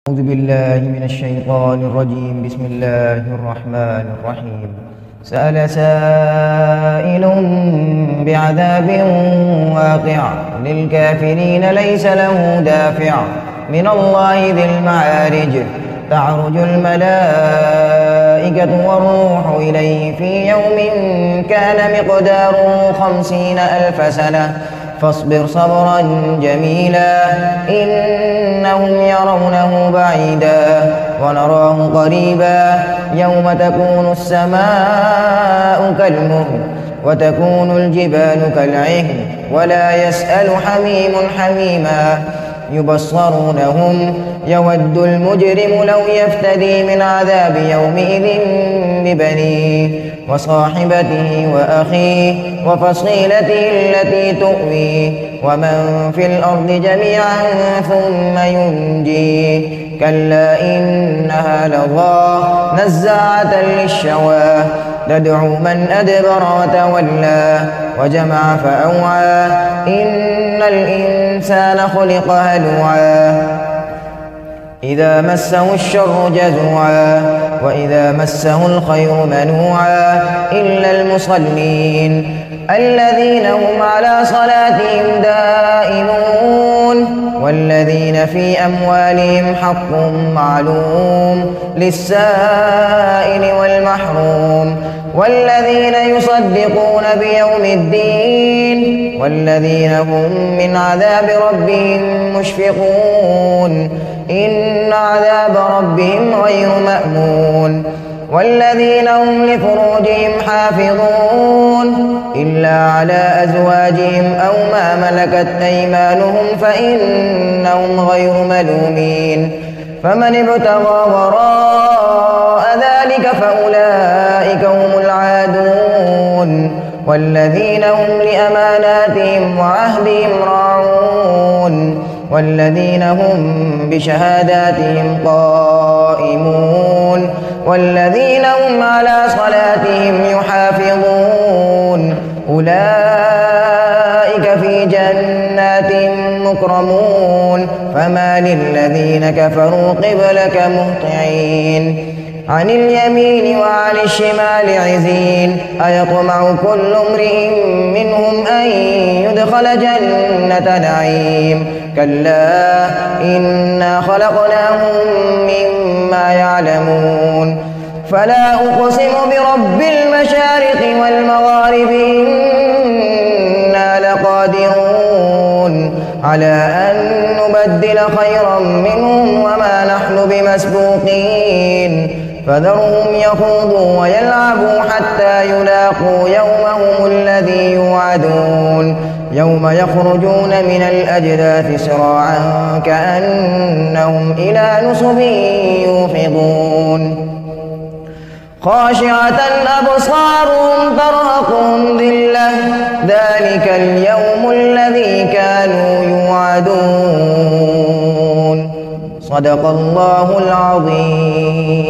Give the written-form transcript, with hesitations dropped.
أعوذ بالله من الشيطان الرجيم. بسم الله الرحمن الرحيم. سأل سائل بعذاب واقع للكافرين ليس له دافع من الله ذي المعارج. تعرج الملائكة والروح إليه في يوم كان مقداره 50,000 سنة فاصبر صبرا جميلا إنهم يرونه بعيدا ونراه قريبا يوم تكون السماء كالمهل وتكون الجبال كالعهن ولا يسأل حميم حميما يبصرونهم يود المجرم لو يفتدي من عذاب يومئذ ببنيه وصاحبته وأخيه وفصيلته التي تؤويه ومن في الأرض جميعا ثم ينجيه كلا إنها لظى نزاعة للشوى تدعو من أدبر وتولى وجمع فأوعى إن الإنسان خلق هلوعا إذا مسه الشر جزوعا وإذا مسه الخير منوعا إلا المصلين الذين هم على صلاتهم دائمون والذين في أموالهم حق معلوم للسائل والمحروم والذين يصدقون بيوم الدين والذين هم من عذاب ربهم مشفقون إن عذاب ربهم غير مأمون والذين هم لفروجهم حافظون إلا على أزواجهم أو ما ملكت أيمانهم فإنهم غير ملومين فمن ابتغى وراء ذلك فأولئك هم العادون والذين هم لأماناتهم وعهدهم راعون والذين هم بشهاداتهم قائمون والذين هم على صلاتهم يحافظون أولئك في جنات مكرمون فما للذين كفروا قبلك مهطعين عن اليمين وعن الشمال عزين أيطمع كل امرئ منهم أن يدخل جنة نعيم كلا إنا خلقناهم مما يعلمون فلا أقسم برب المشارق والمغارب إنا لقادرون على أن نبدل خيرا منهم وما نحن بمسبوقين فذرهم يخوضوا ويلعبوا حتى يلاقوا يومهم الذي يوعدون يوم يخرجون من الأجداث سراعا كأنهم إلى نصب يوفضون خاشعة أبصارهم ترهقهم ذلة ذلك اليوم الذي كانوا يوعدون صدق الله العظيم.